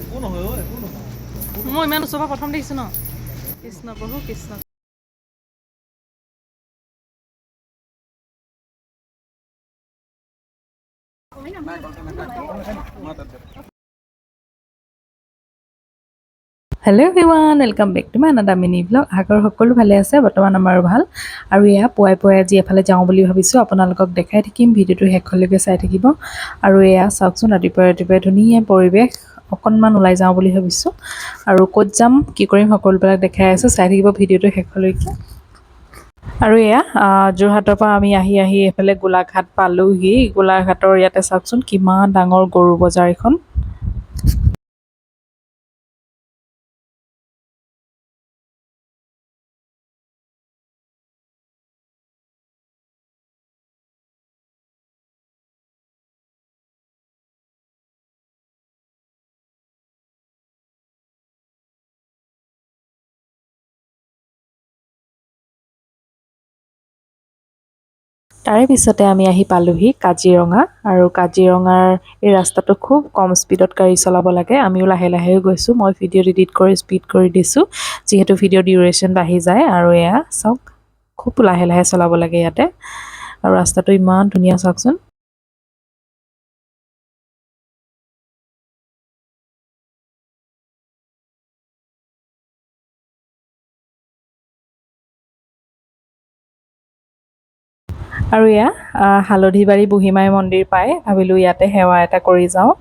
মই ইমান ওচৰৰ পৰা প্ৰথম দেখিছোঁ ন কৃষ্ণ প্ৰভু Krishna hello' everyone welcome back to my another mini blog. আগৰ সকলো ভালে আছে, বৰ্তমান আমাৰো ভাল। আৰু এয়া পুৱাই পুৱাই আজি এফালে যাওঁ বুলি ভাবিছোঁ, আপোনালোকক দেখাই থাকিম, ভিডিঅ'টো শেষলৈকে চাই থাকিব। আৰু এয়া চাওকচোন, ৰাতিপুৱাই ৰাতিপুৱাই ধুনীয়া পৰিৱেশ, অকণমান ওলাই যাওঁ বুলি ভাবিছোঁ। আৰু ক'ত যাম কি কৰিম সকলোবিলাক দেখাই আছোঁ, চাই থাকিব ভিডিঅ'টো শেষলৈকে। আৰু এয়া যোৰহাটৰ পৰা আমি আহি এইফালে গোলাঘাট পালোহি। গোলাঘাটৰ ইয়াতে চাওকচোন কিমান ডাঙৰ গৰু বজাৰ এখন। তাৰে পিছতে আমি আহি পালোহি কাজিৰঙা। আৰু কাজিৰঙাৰ এই ৰাস্তাটো খুব কম স্পীডত গাড়ী চলাব লাগে। আমিও লাহে লাহে গৈছোঁ। মই ভিডিঅ' এডিট কৰি স্পীড কৰি দিছোঁ, যিহেতু ভিডিঅ' ডিউৰেশ্যন বাঢ়ি যায়। আৰু এয়া চাওক, খুব লাহে লাহে চলাব লাগে ইয়াতে। আৰু ৰাস্তাটো ইমান ধুনীয়া চাওকচোন। আৰু এয়া হালধিবাৰী বুঢ়ীমাই মন্দিৰ পাই ভাবিলোঁ ইয়াতে সেৱা এটা কৰি যাওঁ।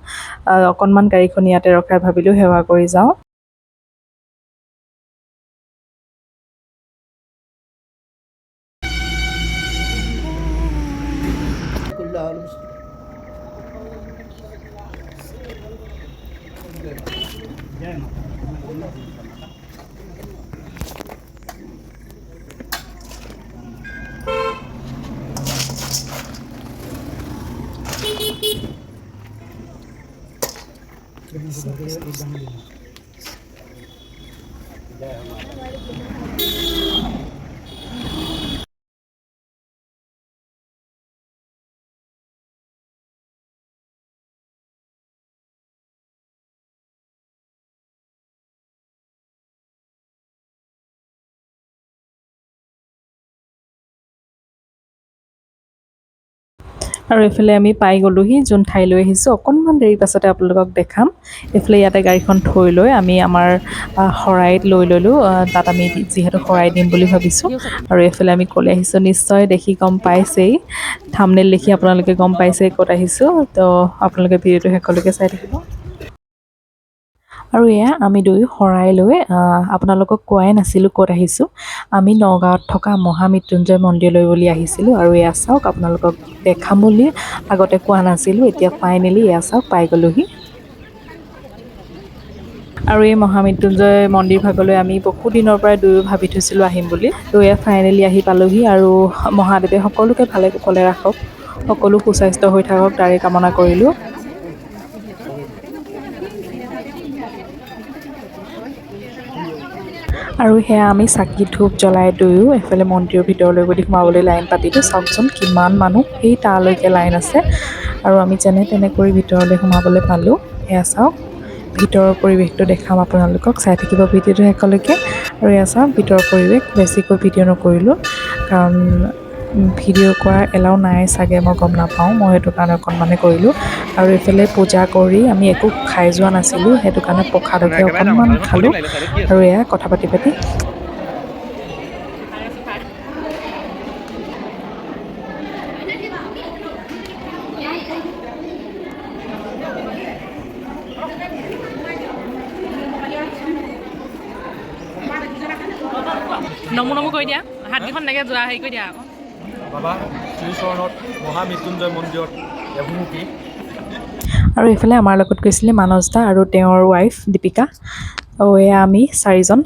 অকণমান গাড়ীখন ইয়াতে ৰখাই ভাবিলোঁ সেৱা কৰি যাওঁ। আৰু এইফালে আমি পাই গ'লোহি যোন ঠাইলৈ আহিছোঁ। অকণমান দেৰি পাছতে আপোনালোকক দেখাম। এইফালে ইয়াতে গাড়ীখন থৈ লৈ আমি আমাৰ শৰাইত লৈ ল'লোঁ। তাত আমি যিহেতু শৰাই দিম বুলি ভাবিছোঁ। আৰু এইফালে আমি ক'লৈ আহিছোঁ নিশ্চয় দেখি গম পাইছেই, থাম্বনেইল দেখি আপোনালোকে গম পাইছেই ক'ত আহিছোঁ। তো আপোনালোকে ভিডিঅ'টো শেষলৈকে চাই থাকিব। আৰু এয়া আমি দুয়ো শৰাই লৈ আপোনালোকক কোৱাই নাছিলোঁ ক'ত আহিছোঁ। আমি নগাঁৱত থকা মহামৃত্যুঞ্জয় মন্দিৰলৈ বুলি আহিছিলোঁ। আৰু এয়া চাওক, আপোনালোকক দেখাম বুলি আগতে কোৱা নাছিলোঁ, এতিয়া ফাইনেলি এয়া চাওক পাই গ'লোহি। আৰু এই মহামৃত্যুঞ্জয় মন্দিৰ ভাগলৈ আমি বহু দিনৰ পৰাই দুয়ো ভাবি থৈছিলোঁ আহিম বুলি। তো এয়া ফাইনেলি আহি পালোহি। আৰু মহাদেৱে সকলোকে ভালে কুশলে ৰাখক, সকলো সুস্বাস্থ্য হৈ থাকক তাৰে কামনা কৰিলোঁ। আৰু সেয়া আমি চাকি ধূপ জ্বলাই দুয়ো এইফালে মন্দিৰৰ ভিতৰলৈ বুলি সোমাবলৈ লাইন পাতিলোঁ। চাওকচোন কিমান মানুহ, সেই তালৈকে লাইন আছে। আৰু আমি যেনে তেনে কৰি ভিতৰলৈ সোমাবলৈ পালোঁ। এয়া চাওক, ভিতৰৰ পৰিৱেশটো দেখাম আপোনালোকক, চাই থাকিব ভিডিঅ'টো শেষলৈকে। আৰু এয়া চাওক ভিতৰৰ পৰিৱেশ। বেছিকৈ ভিডিঅ' নকৰিলোঁ, কাৰণ ভিডিঅ' কৰা এলাও নাই চাগে, মই গম নাপাওঁ। মই সেইটো কাৰণে অকণমানে কৰিলোঁ। আৰু এইফালে পূজা কৰি আমি একো খাই যোৱা নাছিলোঁ, সেইটো কাৰণে প্ৰসাদকে অকণমান খালোঁ। আৰু এয়া কথা পাতি নমো নমো কৰি দিয়া, হাতকেইখন এনেকৈ যোৱা হেৰি কৰি দিয়া আকৌ। বাবা শ্ৰীচৰণত মহামৃত্যুঞ্জয় মন্দিৰত এভুমুখী। আৰু এইফালে আমাৰ লগত গৈছিলে মানস দা আৰু তেওঁৰ ৱাইফ দীপিকা। আৰু এয়া আমি চাৰিজন।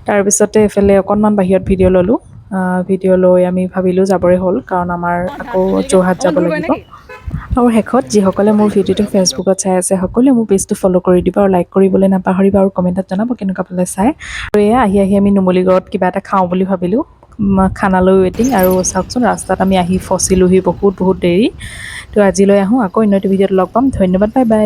তাৰপিছতে এইফালে অকণমান বাহিৰত ভিডিঅ' ল'লোঁ। ভিডিঅ' লৈ আমি ভাবিলোঁ যাবৰে হ'ল, কাৰণ আমাৰ আকৌ যোৰহাট যাব লাগিব। আৰু শেষত যিসকলে মোৰ ভিডিঅ'টো ফেচবুকত চাই আছে, সকলোৱে মোৰ পেজটো ফ'ল' কৰি দিব আৰু লাইক কৰিবলৈ নাপাহৰিব। আৰু কমেণ্টত জনাব কেনেকুৱা পালে চাই। আৰু এয়া আহি আমি নুমলীগড়ত কিবা এটা খাওঁ বুলি ভাবিলোঁ, খানালৈ ৱেইটিং। আৰু চাওকচোন ৰাস্তাত আমি আহি ফচিলোহি বহুত দেৰি। তো আজিলৈ আহোঁ, আকৌ অন্য এটা ভিডিঅ'ত লগ পাম। ধন্যবাদ, বাই বাই।